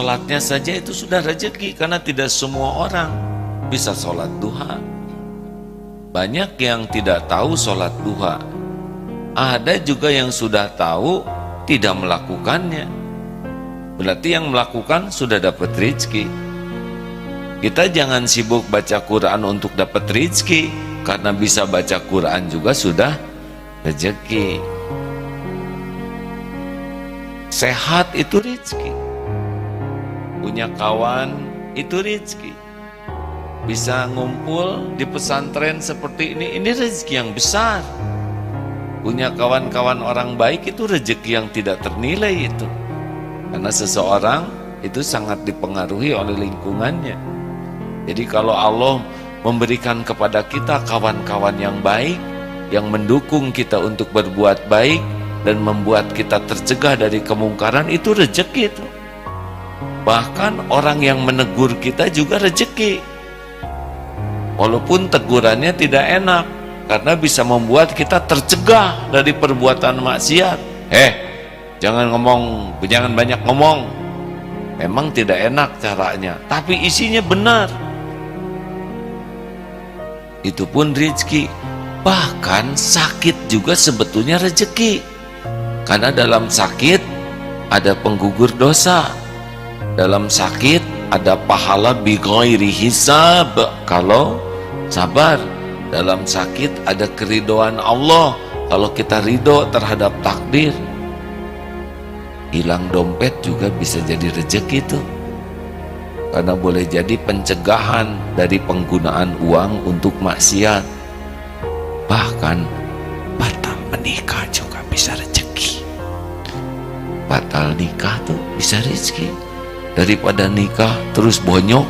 Sholatnya saja itu sudah rezeki, karena tidak semua orang bisa sholat duha. Banyak yang tidak tahu sholat duha. Ada juga yang sudah tahu tidak melakukannya. Berarti yang melakukan sudah dapat rezeki. Kita jangan sibuk baca Quran untuk dapat rezeki, karena bisa baca Quran juga sudah rezeki. Sehat itu rezeki. Punya kawan itu rezeki. Bisa ngumpul di pesantren seperti ini rezeki yang besar. Punya kawan-kawan orang baik itu rezeki yang tidak ternilai itu. Karena seseorang itu sangat dipengaruhi oleh lingkungannya. Jadi kalau Allah memberikan kepada kita kawan-kawan yang baik, yang mendukung kita untuk berbuat baik dan membuat kita tercegah dari kemungkaran, itu rezeki itu. Bahkan orang yang menegur kita juga rezeki. Walaupun tegurannya tidak enak, karena bisa membuat kita tercegah dari perbuatan maksiat. Jangan banyak ngomong. Memang tidak enak caranya, tapi isinya benar. Itu pun rezeki. Bahkan sakit juga sebetulnya rezeki. Karena dalam sakit ada penggugur dosa. Dalam sakit ada pahala bighairi hisab kalau sabar. Dalam sakit ada keridhaan Allah kalau kita ridho terhadap takdir. Hilang dompet juga bisa jadi rezeki tuh, karena boleh jadi pencegahan dari penggunaan uang untuk maksiat. Bahkan batal menikah juga bisa rezeki. Batal nikah tuh bisa rezeki. Daripada nikah terus bonyok,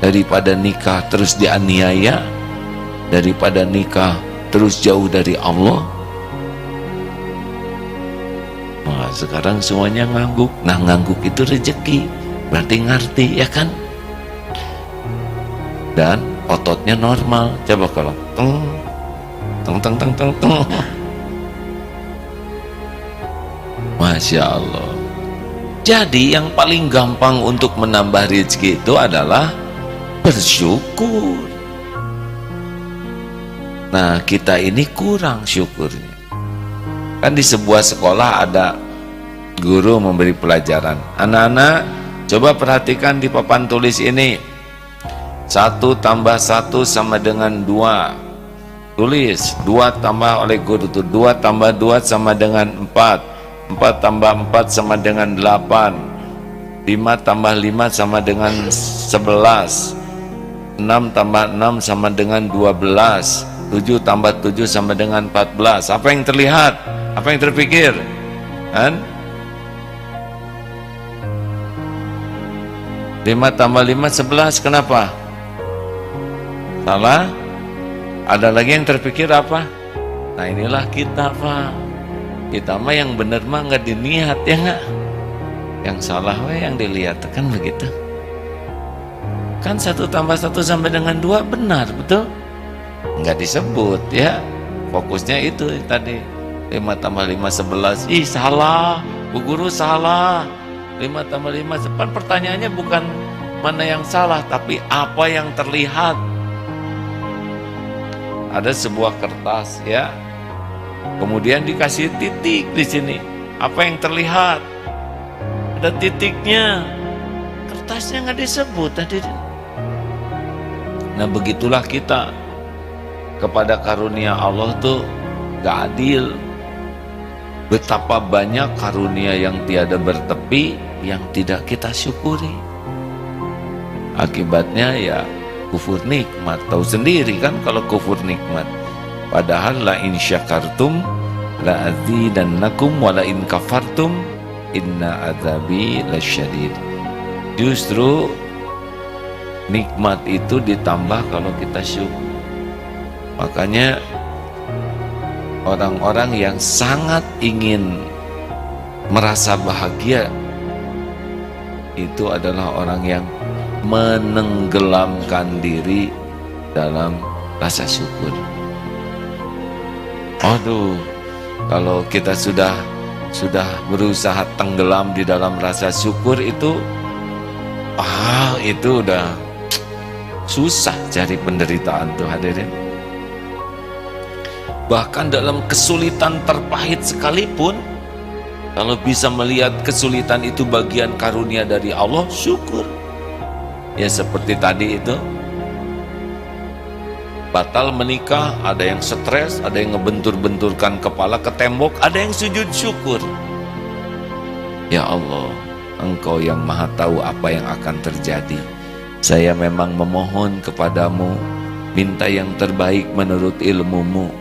daripada nikah terus dianiaya, daripada nikah terus jauh dari Allah. Nah, sekarang semuanya ngangguk. Nah, ngangguk itu rezeki, berarti ngerti, ya kan? Dan ototnya normal. Coba kalau teng. Masya Allah. Jadi yang paling gampang untuk menambah rezeki itu adalah bersyukur. Nah, kita ini kurang syukurnya. Kan di sebuah sekolah ada guru memberi pelajaran. Anak-anak, coba perhatikan di papan tulis ini. 1 tambah 1 sama dengan 2. Tulis 2 tambah oleh guru itu 2 tambah 2 sama dengan 4. 4 tambah 4 sama dengan 8. 5 tambah 5 sama dengan 11. 6 tambah 6 sama dengan 12. 7 tambah 7 sama dengan 14. Apa yang terlihat? Apa yang terpikir? Kan? 5 tambah 5 11. Kenapa? Salah? Ada lagi yang terpikir apa? Nah, inilah kita, Pak. Kita mah yang bener mah nggak diniat, ya nggak? Yang salah yang dilihat, kan begitu. Kan 1 tambah 1 sampai dengan 2 benar, betul? Nggak disebut, ya. Fokusnya itu tadi. 5 tambah 5 11. Ih, salah, Bu Guru salah. 5 tambah 5 10. Pertanyaannya bukan mana yang salah, tapi apa yang terlihat. Ada sebuah kertas, ya. Kemudian dikasih titik di sini. Apa yang terlihat? Ada titiknya. Kertasnya nggak disebut tadi. Nah, begitulah kita kepada karunia Allah tuh gak adil. Betapa banyak karunia yang tiada bertepi yang tidak kita syukuri. Akibatnya ya kufur nikmat. Tahu sendiri kan kalau kufur nikmat. Padahal la in syakartum la azidannakum wa la in kafartum inna adzabi lasyadid. Justru nikmat itu ditambah kalau kita syukur. Makanya orang-orang yang sangat ingin merasa bahagia itu adalah orang yang menenggelamkan diri dalam rasa syukur. Aduh, kalau kita sudah sudah berusaha tenggelam di dalam rasa syukur itu udah susah cari penderitaan tuh hadirin. Bahkan dalam kesulitan terpahit sekalipun, kalau bisa melihat kesulitan itu bagian karunia dari Allah, syukur. Ya seperti tadi itu, batal menikah, ada yang stres, ada yang ngebentur-benturkan kepala ke tembok, ada yang sujud syukur. Ya Allah, Engkau yang maha tahu apa yang akan terjadi. Saya memang memohon kepadamu, minta yang terbaik menurut ilmumu.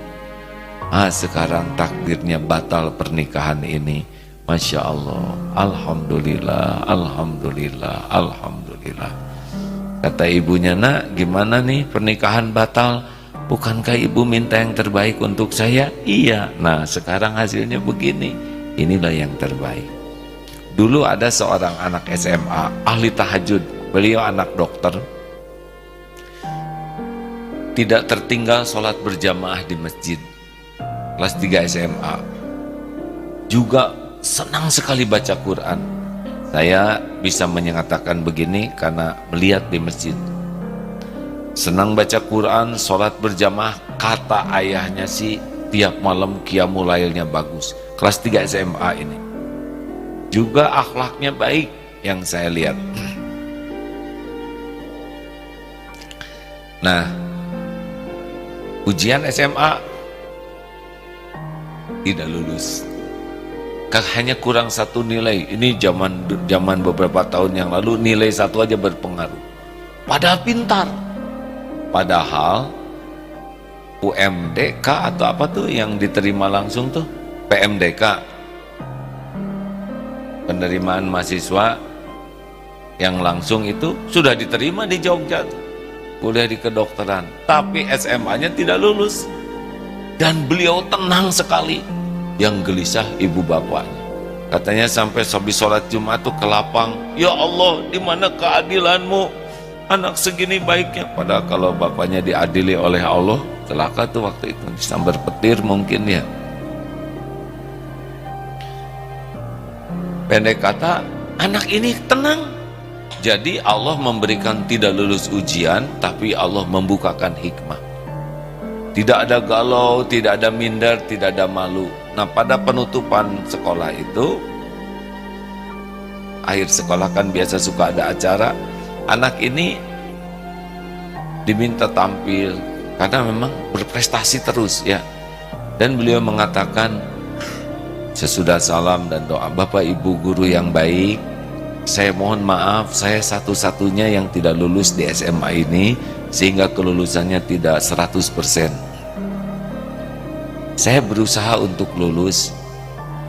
Sekarang takdirnya batal pernikahan ini. Masya Allah, Alhamdulillah, Alhamdulillah, Alhamdulillah. Kata ibunya, nak gimana nih pernikahan batal? Bukankah ibu minta yang terbaik untuk saya? Iya, nah sekarang hasilnya begini. Inilah yang terbaik. Dulu ada seorang anak SMA, ahli tahajud. Beliau anak dokter. Tidak tertinggal sholat berjamaah di masjid. Kelas 3 SMA. Juga senang sekali baca Quran. Saya bisa menyatakan begini karena melihat di masjid. Senang baca Quran, sholat berjamaah, kata ayahnya sih tiap malam qiyamul lailnya bagus. Kelas 3 SMA ini. Juga akhlaknya baik yang saya lihat. Nah, ujian SMA tidak lulus. Hanya kurang satu nilai. Ini zaman beberapa tahun yang lalu nilai satu aja berpengaruh. Padahal pintar. Padahal UMDK atau apa tuh yang diterima langsung tuh? PMDK. Penerimaan mahasiswa yang langsung itu sudah diterima di Jogja tuh. Kuliah di kedokteran. Tapi SMA-nya tidak lulus. Dan beliau tenang sekali. Yang gelisah ibu bapaknya. Katanya sampai habis sholat Jumat tuh ke lapang. Ya Allah, di mana keadilanmu? Anak segini baiknya. Padahal kalau bapaknya diadili oleh Allah, celaka tuh waktu itu. Disambar petir mungkin ya. Pendek kata, anak ini tenang. Jadi Allah memberikan tidak lulus ujian, tapi Allah membukakan hikmah. Tidak ada galau, tidak ada minder, tidak ada malu. Nah, pada penutupan sekolah itu, akhir sekolah kan biasa suka ada acara. Anak ini diminta tampil karena memang berprestasi terus ya. Dan beliau mengatakan, sesudah salam dan doa, Bapak Ibu guru yang baik, saya mohon maaf, saya satu-satunya yang tidak lulus di SMA ini, sehingga kelulusannya tidak 100%. Saya berusaha untuk lulus,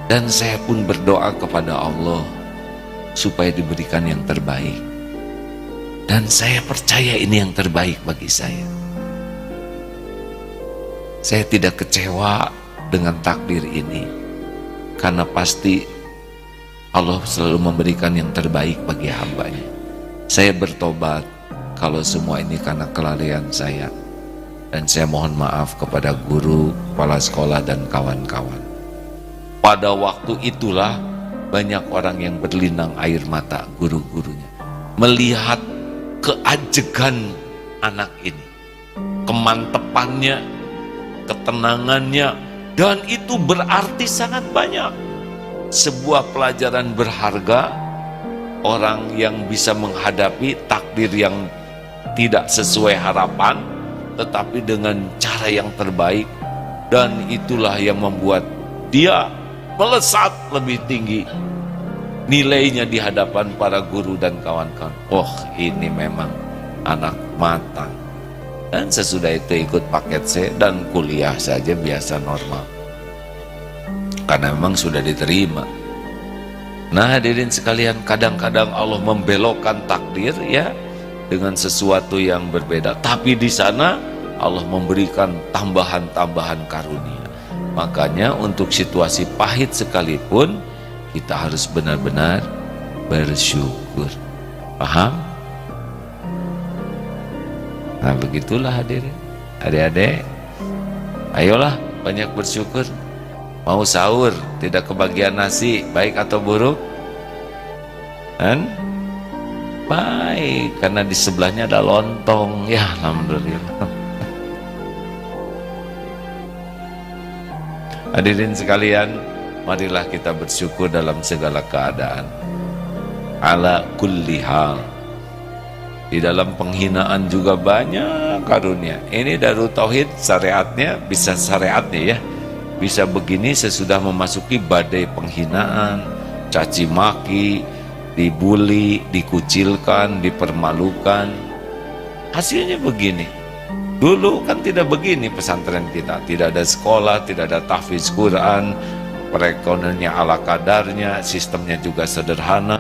dan saya pun berdoa kepada Allah supaya diberikan yang terbaik. Dan saya percaya ini yang terbaik bagi saya. Saya tidak kecewa dengan takdir ini, karena pasti Allah selalu memberikan yang terbaik bagi hambanya. Saya bertobat kalau semua ini karena kelalaian saya. Dan saya mohon maaf kepada guru, kepala sekolah, dan kawan-kawan. Pada waktu itulah banyak orang yang berlinang air mata, guru-gurunya. Melihat keajegan anak ini. Kemantepannya, ketenangannya, dan itu berarti sangat banyak. Sebuah pelajaran berharga, orang yang bisa menghadapi takdir yang tidak sesuai harapan, tetapi dengan cara yang terbaik, dan itulah yang membuat dia melesat lebih tinggi nilainya di hadapan para guru dan kawan-kawan. Oh, ini memang anak matang. Dan sesudah itu ikut paket C dan kuliah saja biasa normal, karena memang sudah diterima. Nah, hadirin sekalian, kadang-kadang Allah membelokkan takdir ya dengan sesuatu yang berbeda, tapi di sana Allah memberikan tambahan-tambahan karunia. Makanya untuk situasi pahit sekalipun kita harus benar-benar bersyukur. Paham? Nah, begitulah hadirin. Adik-adik, ayolah banyak bersyukur. Mau sahur, tidak kebagian nasi, baik atau buruk? Kan? Baik, karena di sebelahnya ada lontong. Ya, alhamdulillah. Hadirin sekalian, marilah kita bersyukur dalam segala keadaan. Ala kulli hal. Di dalam penghinaan juga banyak karunia. Ini Darut Tauhid syariatnya bisa syariatnya ya. Bisa begini sesudah memasuki badai penghinaan, caci maki, dibully, dikucilkan, dipermalukan. Hasilnya begini. Dulu kan tidak begini pesantren kita. Tidak ada sekolah, tidak ada tahfiz Quran, perekonomiannya ala kadarnya, sistemnya juga sederhana.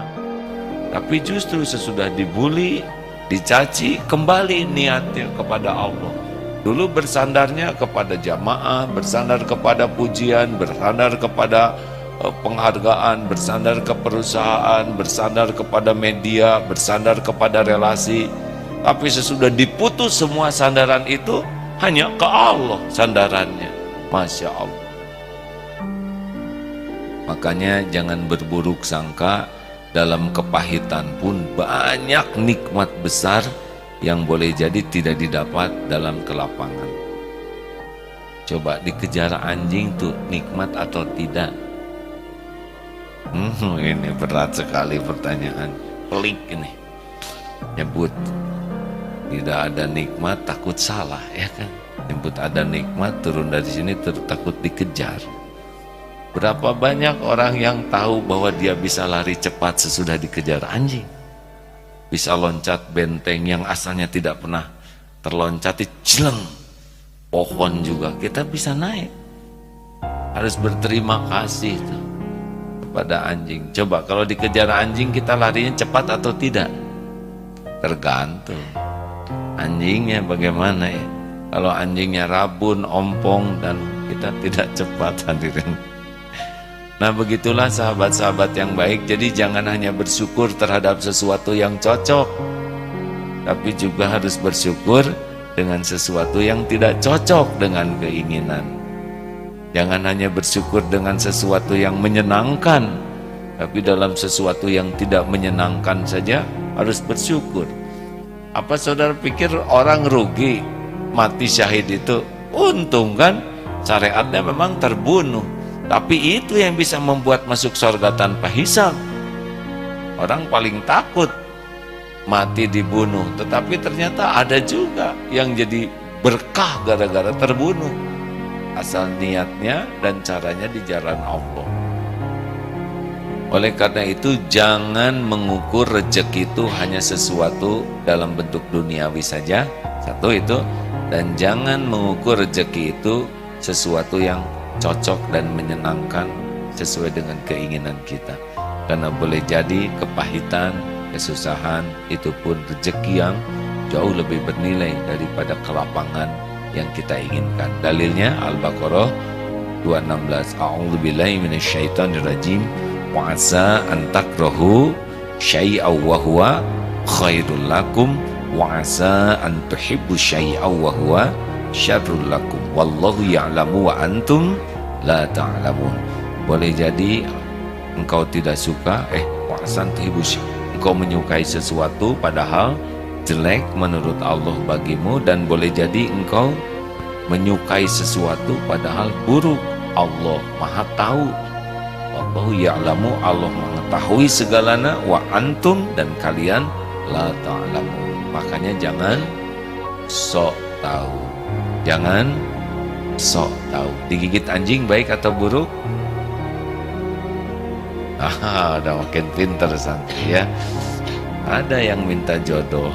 Tapi justru sesudah dibully, dicaci, kembali niatnya kepada Allah. Dulu bersandarnya kepada jamaah, bersandar kepada pujian, bersandar kepada penghargaan, bersandar ke perusahaan, bersandar kepada media, bersandar kepada relasi. Tapi sesudah diputus semua sandaran itu, hanya ke Allah sandarannya. Masya Allah. Makanya jangan berburuk sangka. Dalam kepahitan pun banyak nikmat besar yang boleh jadi tidak didapat dalam kelapangan. Coba dikejar anjing tuh nikmat atau tidak? Ini berat sekali pertanyaan. Pelik ini. Nyebut tidak ada nikmat takut salah, ya kan? Nyebut ada nikmat turun dari sini takut dikejar. Berapa banyak orang yang tahu bahwa dia bisa lari cepat sesudah dikejar anjing, bisa loncat benteng yang asalnya tidak pernah terloncati, jeleng pohon juga kita bisa naik. Harus berterima kasih tuh kepada anjing. Coba kalau dikejar anjing kita larinya cepat atau tidak? Tergantung anjingnya bagaimana ya. Kalau anjingnya rabun, ompong, dan kita tidak cepat, hadirin. Nah begitulah sahabat-sahabat yang baik. Jadi jangan hanya bersyukur terhadap sesuatu yang cocok, tapi juga harus bersyukur dengan sesuatu yang tidak cocok dengan keinginan. Jangan hanya bersyukur dengan sesuatu yang menyenangkan, tapi dalam sesuatu yang tidak menyenangkan saja harus bersyukur. Apa saudara pikir orang rugi mati syahid itu? Untung kan, syariatnya memang terbunuh. Tapi itu yang bisa membuat masuk surga tanpa hisab. Orang paling takut mati dibunuh, tetapi ternyata ada juga yang jadi berkah gara-gara terbunuh. Asal niatnya dan caranya di jalan Allah. Oleh karena itu jangan mengukur rezeki itu hanya sesuatu dalam bentuk duniawi saja. Satu itu. Dan jangan mengukur rezeki itu sesuatu yang cocok dan menyenangkan sesuai dengan keinginan kita. Karena boleh jadi kepahitan, kesusahan itu pun rezeki yang jauh lebih bernilai daripada kelapangan yang kita inginkan. Dalilnya Al-Baqarah 216. A'udzubillahi minasyaitonirrajim. Wa 'asa an takrahu syai'aw wa huwa khairul lakum wa 'asa an tuhibbu syai'aw wa huwa syarrul lakum wallahu ya'lamu wa antum la ta'lamun. Boleh jadi engkau tidak suka wa'asan tuhibbu, engkau menyukai sesuatu padahal jelek menurut Allah bagimu, dan boleh jadi engkau menyukai sesuatu padahal buruk. Allah Maha tahu. Wallahu ya'lamu, Allah mengetahui segalanya, wa antum, dan kalian la ta'lamun. Makanya jangan sok tahu. Jangan sok tahu. Digigit anjing baik atau buruk? Udah makin pintar santri ya. Ada yang minta jodoh.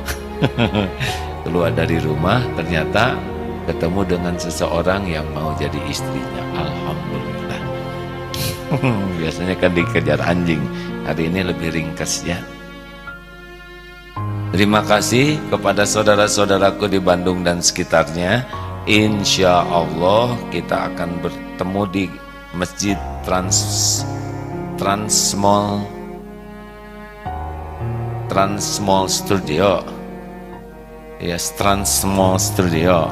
Keluar dari rumah ternyata ketemu dengan seseorang yang mau jadi istrinya. Alhamdulillah. Biasanya kan dikejar anjing. Hari ini lebih ringkas ya. Terima kasih kepada saudara-saudaraku di Bandung dan sekitarnya. Insya Allah kita akan bertemu di Masjid Transmall Studio. Yes, Transmall Studio.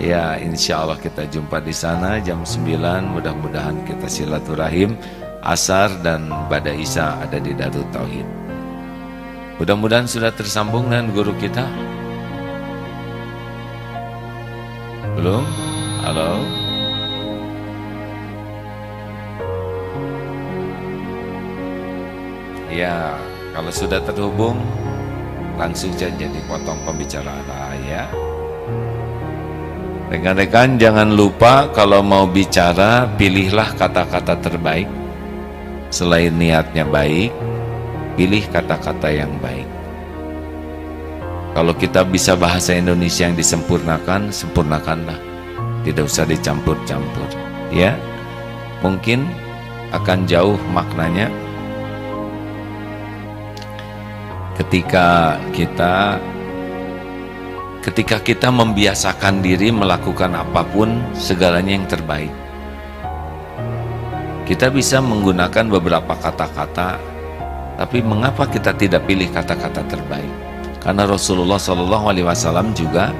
Ya, insya Allah kita jumpa di sana jam 9. Mudah-mudahan kita silaturahim. Asar dan Bada Isya ada di Darut Tauhid. Mudah-mudahan sudah tersambung dengan guru kita. Belum? Halo? Ya, kalau sudah terhubung, langsung saja dipotong pembicaraan ya. Rekan-rekan jangan lupa kalau mau bicara, pilihlah kata-kata terbaik. Selain niatnya baik, pilih kata-kata yang baik. Kalau kita bisa bahasa Indonesia yang disempurnakan, sempurnakanlah. Tidak usah dicampur-campur, ya. Mungkin akan jauh maknanya ketika kita membiasakan diri melakukan apapun segalanya yang terbaik. Kita bisa menggunakan beberapa kata-kata, tapi mengapa kita tidak pilih kata-kata terbaik? Karena Rasulullah SAW juga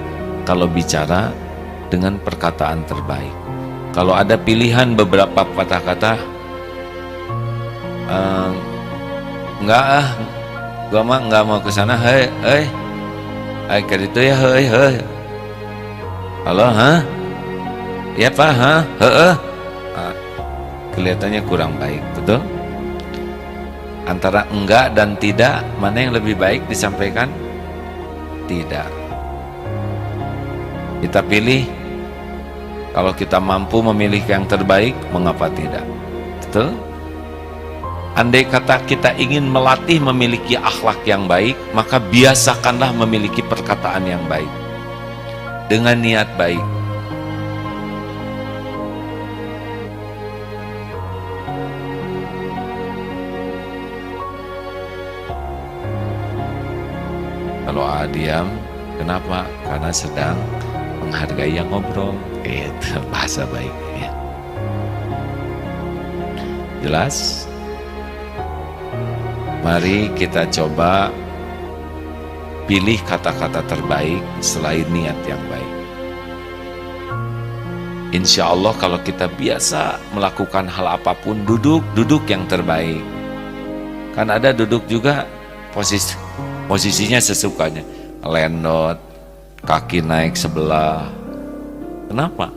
kalau bicara dengan perkataan terbaik. Kalau ada pilihan beberapa kata-kata, gua mah nggak mau ke sana, hei, kayak itu ya, hei, halo, ya pak, kelihatannya kurang baik, betul? Antara enggak dan tidak, mana yang lebih baik disampaikan? Tidak. Kita pilih, kalau kita mampu memilih yang terbaik, mengapa tidak? Betul? Andai kata kita ingin melatih memiliki akhlak yang baik, maka biasakanlah memiliki perkataan yang baik dengan niat baik. Kalau diam, kenapa? Karena sedang menghargai yang ngobrol. Itu bahasa baiknya. Jelas? Mari kita coba pilih kata-kata terbaik selain niat yang baik. Insya Allah kalau kita biasa melakukan hal apapun, duduk yang terbaik. Kan ada duduk juga posisinya sesukanya, lendot, kaki naik sebelah. Kenapa?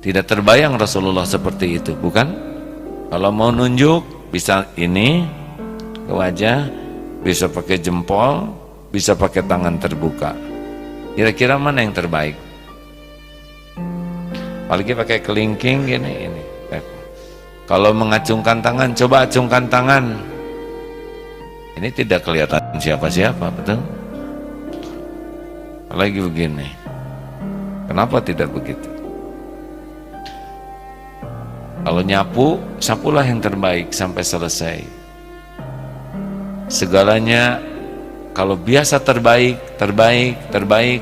Tidak terbayang Rasulullah seperti itu, bukan? Kalau mau nunjuk bisa ini ke wajah, bisa pakai jempol, bisa pakai tangan terbuka. Kira-kira mana yang terbaik? Apalagi pakai kelingking gini ini. Kalau mengacungkan tangan, coba acungkan tangan. Ini tidak kelihatan siapa-siapa, betul? Apalagi begini. Kenapa tidak begitu? Kalau nyapu, sapulah yang terbaik sampai selesai. Segalanya kalau biasa terbaik,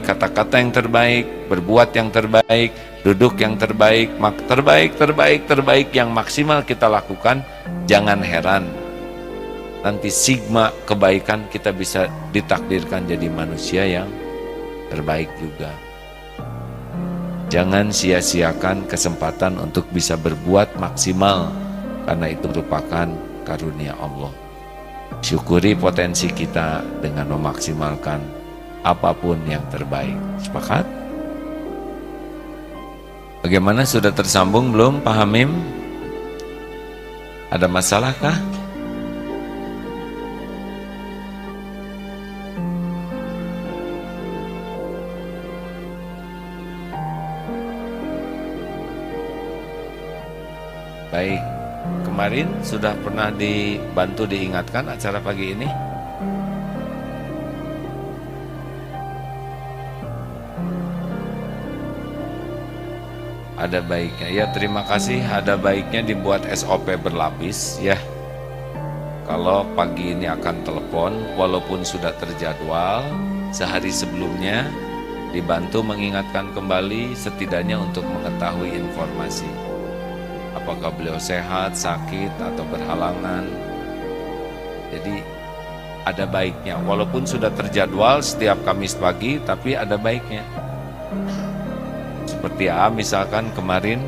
kata-kata yang terbaik, berbuat yang terbaik, duduk yang terbaik, terbaik yang maksimal kita lakukan, jangan heran nanti sigma kebaikan kita bisa ditakdirkan jadi manusia yang terbaik juga. Jangan sia-siakan kesempatan untuk bisa berbuat maksimal, karena itu merupakan karunia Allah. Syukuri potensi kita dengan memaksimalkan apapun yang terbaik. Sepakat? Bagaimana, sudah tersambung belum Pak Hamim? Ada masalahkah? Baik, kemarin sudah pernah dibantu diingatkan acara pagi ini? Ada baiknya ya, terima kasih. Ada baiknya dibuat SOP berlapis ya. Kalau pagi ini akan telepon, walaupun sudah terjadwal, sehari sebelumnya dibantu mengingatkan kembali setidaknya untuk mengetahui informasi. Apakah beliau sehat, sakit, atau berhalangan. Jadi ada baiknya, walaupun sudah terjadwal setiap Kamis pagi, tapi ada baiknya. Seperti misalkan kemarin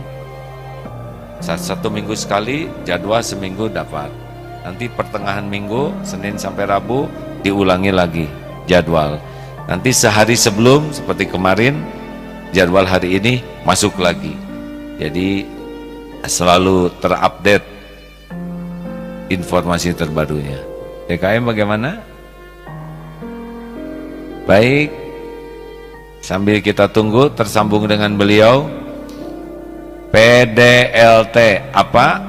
satu minggu sekali, jadwal seminggu dapat. Nanti pertengahan minggu, Senin sampai Rabu, diulangi lagi jadwal. Nanti sehari sebelum, seperti kemarin, jadwal hari ini masuk lagi. Jadi selalu terupdate informasi terbarunya. DKM bagaimana? Baik. Sambil kita tunggu tersambung dengan beliau. PDLT apa?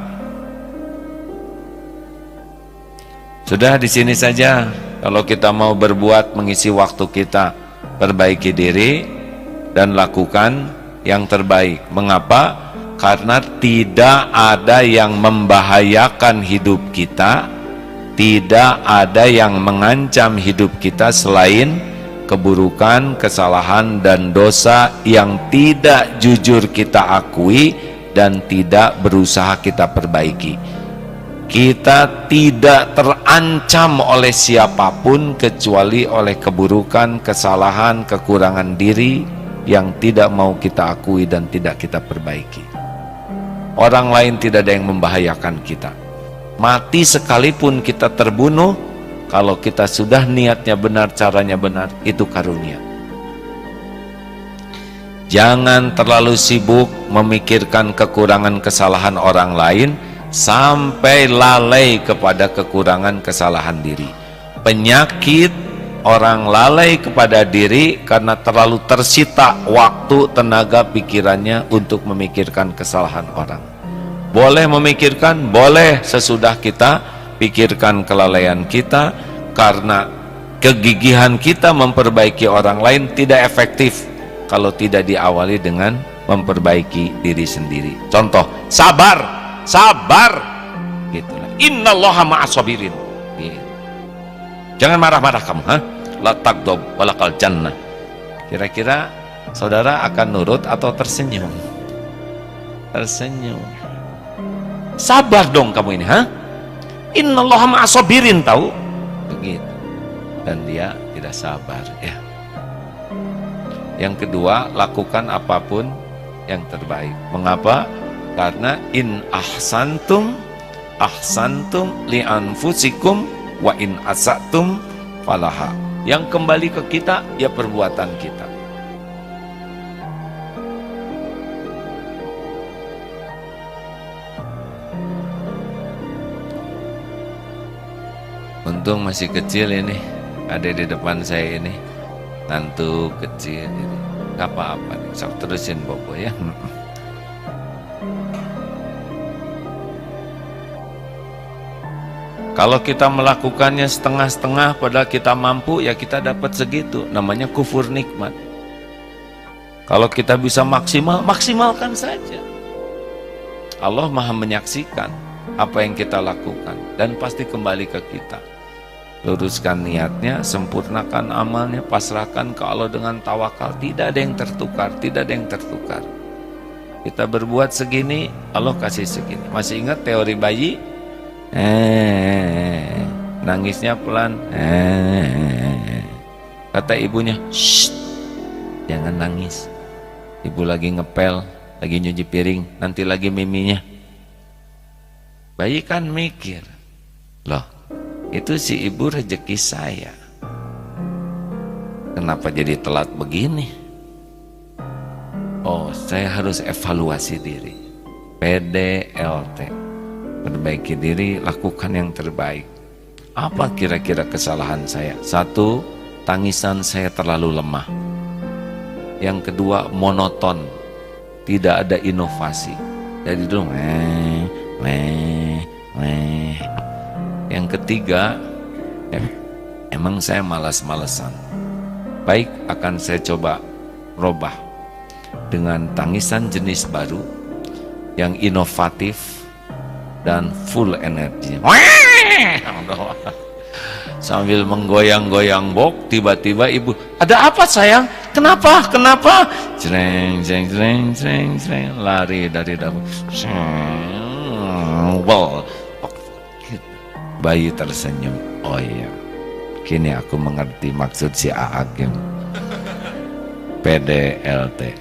Sudah di sini saja. Kalau kita mau berbuat, mengisi waktu kita, perbaiki diri dan lakukan yang terbaik. Mengapa? Karena tidak ada yang membahayakan hidup kita, tidak ada yang mengancam hidup kita selain keburukan, kesalahan, dan dosa yang tidak jujur kita akui dan tidak berusaha kita perbaiki. Kita tidak terancam oleh siapapun kecuali oleh keburukan, kesalahan, kekurangan diri yang tidak mau kita akui dan tidak kita perbaiki. Orang lain tidak ada yang membahayakan kita. Mati sekalipun kita terbunuh, kalau kita sudah niatnya benar, caranya benar, itu karunia. Jangan terlalu sibuk memikirkan kekurangan kesalahan orang lain sampai lalai kepada kekurangan kesalahan diri. Penyakit orang lalai kepada diri karena terlalu tersita waktu, tenaga, pikirannya untuk memikirkan kesalahan orang. Boleh memikirkan, boleh sesudah kita pikirkan kelalaian kita, karena kegigihan kita memperbaiki orang lain tidak efektif kalau tidak diawali dengan memperbaiki diri sendiri. Contoh, sabar, sabar, gitulah. Innallaha ma'as-sabirin. Gitu. Jangan marah-marah kamu, la tagdob walakal jannah. Kira-kira saudara akan nurut atau tersenyum? Tersenyum. Sabar dong kamu ini, Innallaha ma'as-sabirin, tahu? Begitu. Dan dia tidak sabar, ya. Yang kedua, lakukan apapun yang terbaik. Mengapa? Karena in ahsantum li anfusikum wa in asatum falaha. Yang kembali ke kita ya perbuatan kita. Untung masih kecil ini, ada di depan saya ini, nantu kecil ini, gak apa-apa nih, sok terusin Bobo ya. Kalau kita melakukannya setengah-setengah padahal kita mampu, ya kita dapat segitu, namanya kufur nikmat. Kalau kita bisa maksimal, maksimalkan saja. Allah Maha menyaksikan apa yang kita lakukan dan pasti kembali ke kita. Luruskan niatnya, sempurnakan amalnya, pasrahkan ke Allah dengan tawakal. Tidak ada yang tertukar, tidak ada yang tertukar. Kita berbuat segini, Allah kasih segini. Masih ingat teori bayi? Nangisnya pelan. Kata ibunya, shh, jangan nangis. Ibu lagi ngepel, lagi nyuci piring, nanti lagi miminya. Bayi kan mikir, loh, itu si ibu rezeki saya, kenapa jadi telat begini? Oh, saya harus evaluasi diri. PDLT, perbaiki diri, lakukan yang terbaik. Apa kira-kira kesalahan saya? Satu, tangisan saya terlalu lemah. Yang kedua, monoton, tidak ada inovasi. Jadi dulu Yang ketiga, emang saya malas-malesan. Baik, akan saya coba robah dengan tangisan jenis baru yang inovatif dan full energi. Sambil menggoyang-goyang bok, tiba-tiba ibu, ada apa sayang? Kenapa? Kenapa? Jreng, jreng, jreng, jreng, jreng, lari dari dapur. Bayi tersenyum. Oh iya, kini aku mengerti maksud si Aakim. PDLT.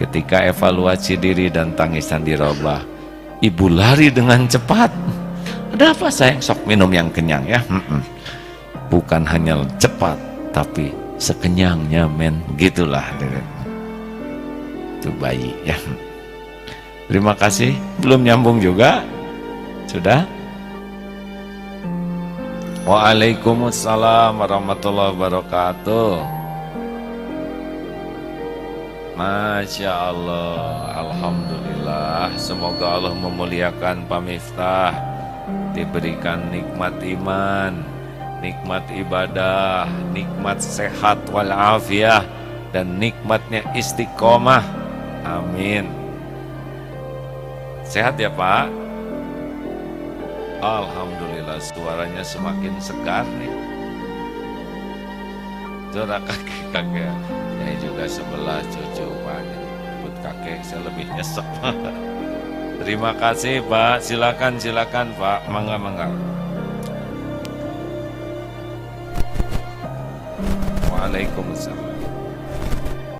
Ketika evaluasi diri dan tangisan dirubah, ibu lari dengan cepat. Ada apa sayang? Sok minum yang kenyang ya. Bukan hanya cepat, tapi sekenyangnya men. Gitulah itu bayi ya. Terima kasih. Belum nyambung juga? Sudah? Waalaikumsalam warahmatullahi wabarakatuh. Masya Allah, alhamdulillah. Semoga Allah memuliakan Pak Miftah, diberikan nikmat iman, nikmat ibadah, nikmat sehat walafiat, dan nikmatnya istiqomah. Amin. Sehat ya Pak? Alhamdulillah, suaranya semakin segar nih. Suara kakek-kakek. Saya juga sebelah cucu Pak. Buat kakek saya lebih nyesek. Terima kasih Pak. Silakan Pak. Mangga. Waalaikumsalam.